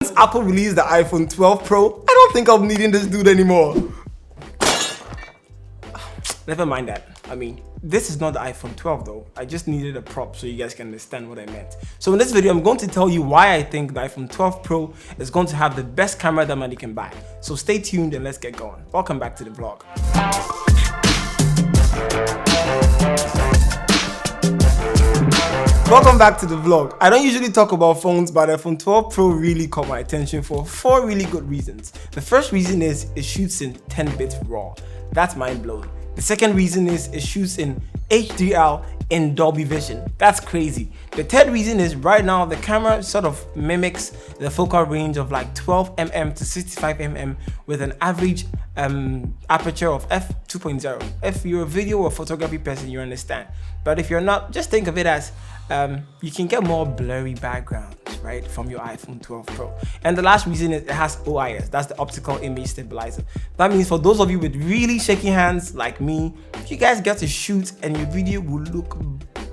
Since Apple released the iPhone 12 Pro, I don't think I'm needing this dude anymore. Never mind that. I mean, this is not the iPhone 12 though. I just needed a prop so you guys can understand what I meant. So in this video, I'm going to tell you why I think the iPhone 12 Pro is going to have the best camera that money can buy. So stay tuned and let's get going. Welcome back to the vlog. Welcome back to the vlog. I don't usually talk about phones, but the iPhone 12 Pro really caught my attention for 4 really good reasons. The first reason is it shoots in 10-bit RAW. That's mind-blowing. The second reason is it shoots in HDR in Dolby Vision. That's crazy. The third reason is right now the camera sort of mimics the focal range of like 12mm to 65mm with an average aperture of f2.0. If you're a video or photography person, you understand. But if you're not, just think of it as you can get more blurry backgrounds, right, from your iPhone 12 Pro. And the last reason is it has OIS, that's the optical image stabilizer. That means for those of you with really shaky hands like me, you guys get to shoot and your video will look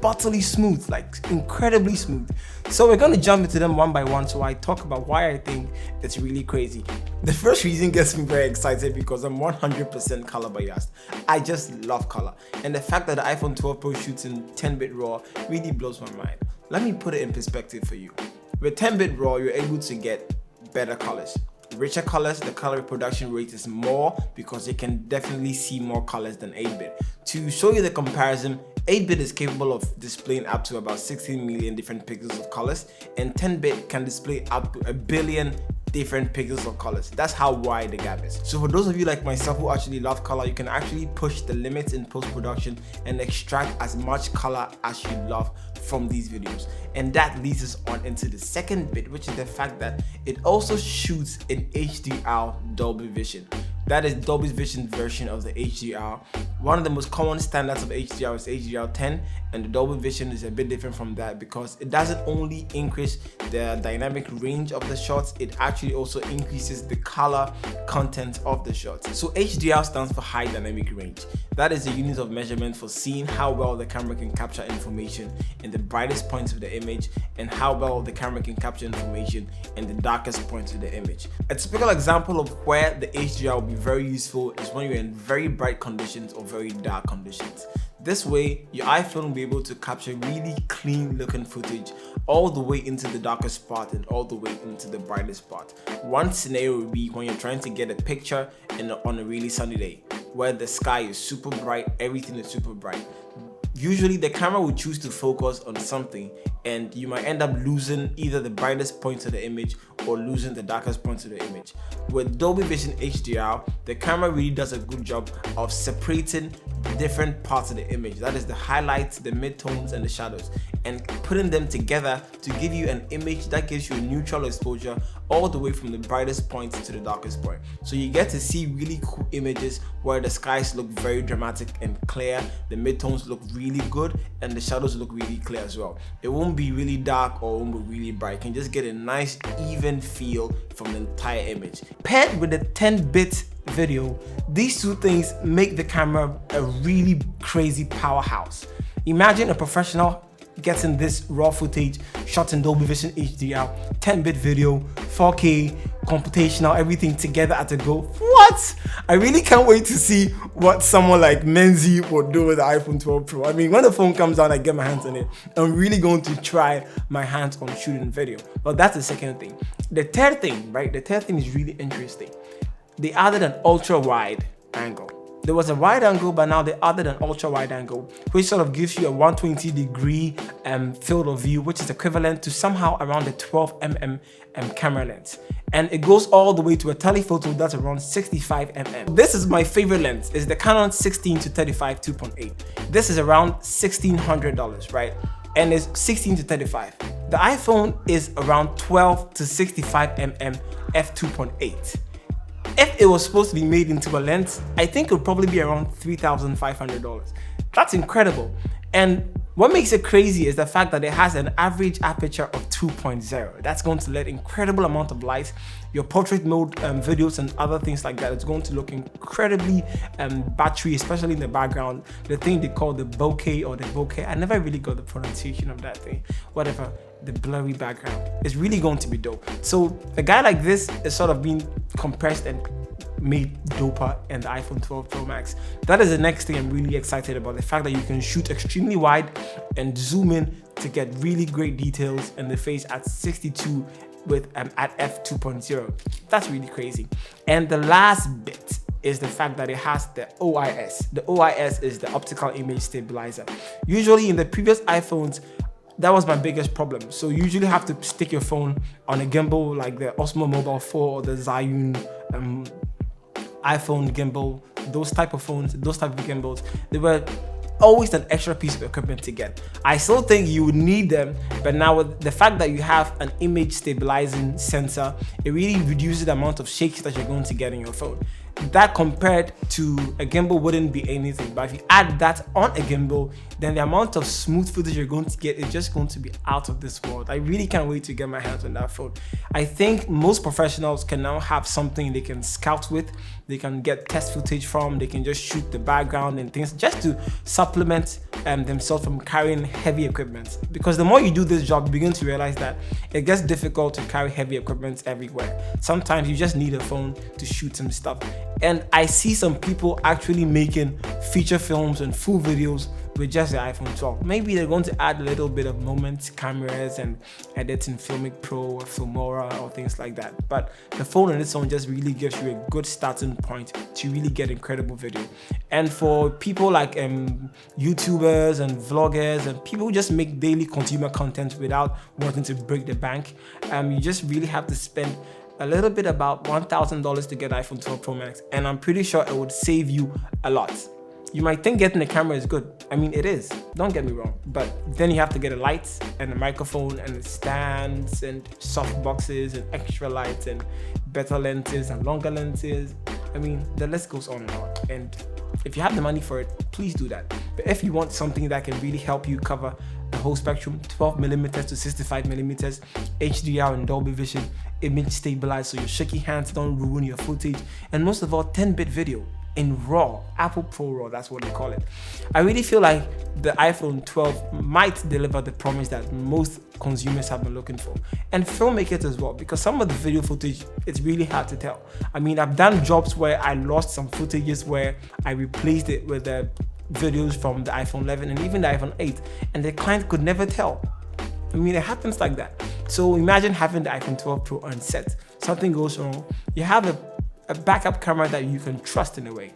butterly smooth, like incredibly smooth. So we're going to jump into them one by one so I talk about why I think it's really crazy. The first reason gets me very excited because I'm 100% color biased. I just love color, and the fact that the iPhone 12 Pro shoots in 10-bit RAW really blows my mind. Let me put it in perspective for you. With 10-bit RAW, you're able to get better colors. Richer colors, the color reproduction rate is more because you can definitely see more colors than 8-bit. To show you the comparison, 8-bit is capable of displaying up to about 16 million different pixels of colors, and 10-bit can display up to 1 billion different pixels of colors. That's how wide the gap is. So for those of you like myself who actually love color, you can actually push the limits in post-production and extract as much color as you love from these videos. And that leads us on into the second bit, which is the fact that it also shoots in HDR Double Vision. That is Dolby Vision version of the HDR. One of the most common standards of HDR is HDR10, and the Dolby Vision is a bit different from that because it doesn't only increase the dynamic range of the shots, it actually also increases the color content of the shots. So HDR stands for high dynamic range. That is a unit of measurement for seeing how well the camera can capture information in the brightest points of the image and how well the camera can capture information in the darkest points of the image. A typical example of where the HDR will be very useful is when you're in very bright conditions or very dark conditions. This way, your iPhone will be able to capture really clean looking footage all the way into the darkest part and all the way into the brightest part. One scenario would be when you're trying to get a picture on a really sunny day, where the sky is super bright, everything is super bright. Usually the camera will choose to focus on something and you might end up losing either the brightest points of the image or losing the darkest points of the image. With Dolby Vision HDR, the camera really does a good job of separating different parts of the image. That is the highlights, the midtones, and the shadows, and putting them together to give you an image that gives you a neutral exposure all the way from the brightest point to the darkest point. So you get to see really cool images where the skies look very dramatic and clear, the midtones look really good, and the shadows look really clear as well. It won't be really dark or won't be really bright. You can just get a nice even feel from the entire image. Paired with the 10-bit video, these two things make the camera a really crazy powerhouse. Imagine a professional getting this raw footage shot in Dolby Vision HDR, 10-bit video, 4K, computational, everything together at a go. What? I really can't wait to see what someone like Menzi would do with the iPhone 12 Pro. I mean, when the phone comes out, I get my hands on it. I'm really going to try my hands on shooting video. But that's the second thing. The third thing, right? The third thing is really interesting. They added an ultra wide angle. There was a wide angle, but now they added an ultra wide angle, which sort of gives you a 120-degree field of view, which is equivalent to somehow around the 12mm camera lens. And it goes all the way to a telephoto that's around 65mm. This is my favorite lens. It's the Canon 16 to 35 2.8. This is around $1,600, right? And it's 16 to 35. The iPhone is around 12 to 65mm f2.8. If it was supposed to be made into a lens, I think it would probably be around $3,500. That's incredible. And what makes it crazy is the fact that it has an average aperture of 2.0. That's going to let incredible amount of light. Your portrait mode videos and other things like that, it's going to look incredibly battery, especially in the background. The thing they call the bokeh or the bokeh, I never really got the pronunciation of that thing. Whatever, the blurry background is really going to be dope. So a guy like this is sort of being compressed and made doper in the iPhone 12 Pro Max. That is the next thing I'm really excited about, the fact that you can shoot extremely wide and zoom in to get really great details in the face at 62 with at f2.0. That's really crazy. And the last bit is the fact that it has the OIS. The OIS is the optical image stabilizer. Usually in the previous iPhones, that was my biggest problem. So you usually have to stick your phone on a gimbal like the Osmo Mobile 4 or the Zhiyun iPhone gimbal, those type of phones, those type of gimbals. They were always an extra piece of equipment to get. I still think you would need them, but now with the fact that you have an image stabilizing sensor, it really reduces the amount of shakes that you're going to get in your phone. That compared to a gimbal wouldn't be anything, but if you add that on a gimbal, then the amount of smooth footage you're going to get is just going to be out of this world. I really can't wait to get my hands on that phone. I think most professionals can now have something they can scout with, they can get test footage from, they can just shoot the background and things just to supplement themselves from carrying heavy equipment. Because the more you do this job, you begin to realize that it gets difficult to carry heavy equipment everywhere. Sometimes you just need a phone to shoot some stuff. And I see some people actually making feature films and full videos with just the iPhone 12. Maybe they're going to add a little bit of moments, cameras, and edit in Filmic Pro or Filmora or things like that. But the phone on its own just really gives you a good starting point to really get incredible video. And for people like YouTubers and vloggers and people who just make daily consumer content without wanting to break the bank, you just really have to spend a little bit about $1,000 to get iPhone 12 Pro Max, and I'm pretty sure it would save you a lot. You might think getting a camera is good. I mean, it is, don't get me wrong, but then you have to get a light and a microphone and stands and soft boxes and extra lights and better lenses and longer lenses. I mean, the list goes on and on. And if you have the money for it, please do that. But if you want something that can really help you cover the whole spectrum, 12mm to 65mm, HDR and Dolby Vision, image stabilized so your shaky hands don't ruin your footage, and most of all, 10-bit video in RAW, Apple Pro RAW, that's what they call it. I really feel like the iPhone 12 might deliver the promise that most consumers have been looking for, and filmmakers as well, because some of the video footage, it's really hard to tell. I mean, I've done jobs where I lost some footages where I replaced it with the videos from the iPhone 11 and even the iPhone 8, and the client could never tell. I mean, it happens like that. So imagine having the iPhone 12 Pro on set, something goes wrong, you have a backup camera that you can trust in a way.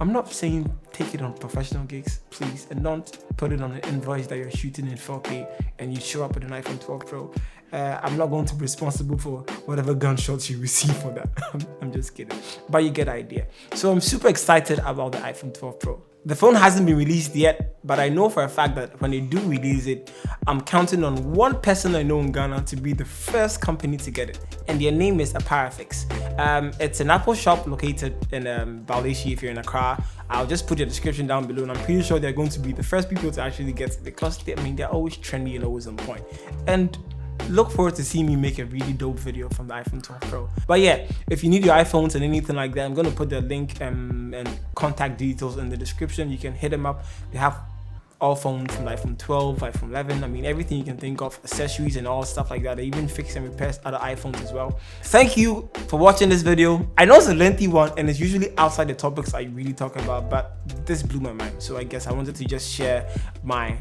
I'm not saying take it on professional gigs, please, and don't put it on an invoice that you're shooting in 4K and you show up with an iPhone 12 Pro. I'm not going to be responsible for whatever gunshots you receive for that. I'm just kidding, but you get the idea. So I'm super excited about the iPhone 12 Pro. The phone hasn't been released yet, but I know for a fact that when they do release it, I'm counting on one person I know in Ghana to be the first company to get it, and their name is Aparafix. It's an Apple shop located in Baleshi if you're in Accra. I'll just put the description down below, and I'm pretty sure they're going to be the first people to actually get it because they're always trendy and always on point. And look forward to seeing me make a really dope video from the iPhone 12 Pro. But yeah, if you need your iPhones and anything like that, I'm going to put the link and contact details in the description. You can hit them up. They have all phones from the iPhone 12, iPhone 11, I mean everything you can think of, accessories and all stuff like that. They even fix and repair other iPhones as well. Thank you for watching this video. I know it's a lengthy one and it's usually outside the topics I really talk about, but this blew my mind. So I guess I wanted to just share my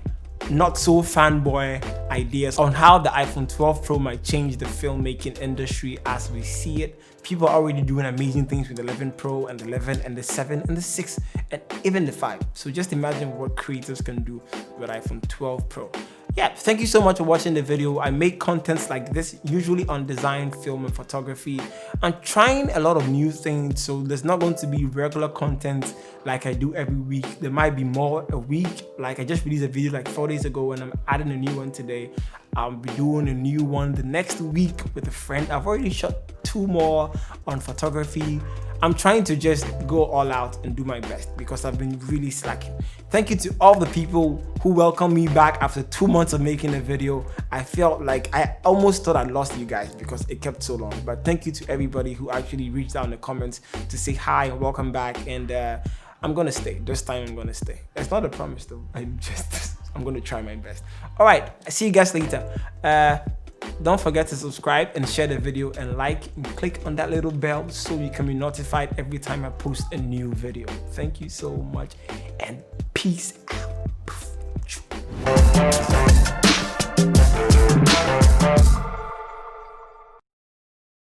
not so fanboy ideas on how the iPhone 12 Pro might change the filmmaking industry as we see it. People are already doing amazing things with the 11 Pro and the 11 and the 7 and the 6 and even the 5. So just imagine what creators can do with iPhone 12 Pro. Yeah, thank you so much for watching the video. I make contents like this usually on design, film, and photography. I'm trying a lot of new things, so there's not going to be regular content like I do every week. There might be more a week. Like I just released a video like 4 days ago and I'm adding a new one today. I'll be doing a new one the next week with a friend. I've already shot 2 more on photography. I'm trying to just go all out and do my best because I've been really slacking. Thank you to all the people who welcomed me back after 2 months of making a video. I felt like I almost thought I lost you guys because it kept so long. But thank you to everybody who actually reached out in the comments to say hi and welcome back. And I'm gonna stay. This time I'm gonna stay. It's not a promise though. I'm gonna try my best. All right, I see you guys later. Don't forget to subscribe and share the video and like and click on that little bell so you can be notified every time I post a new video. Thank you so much and peace out.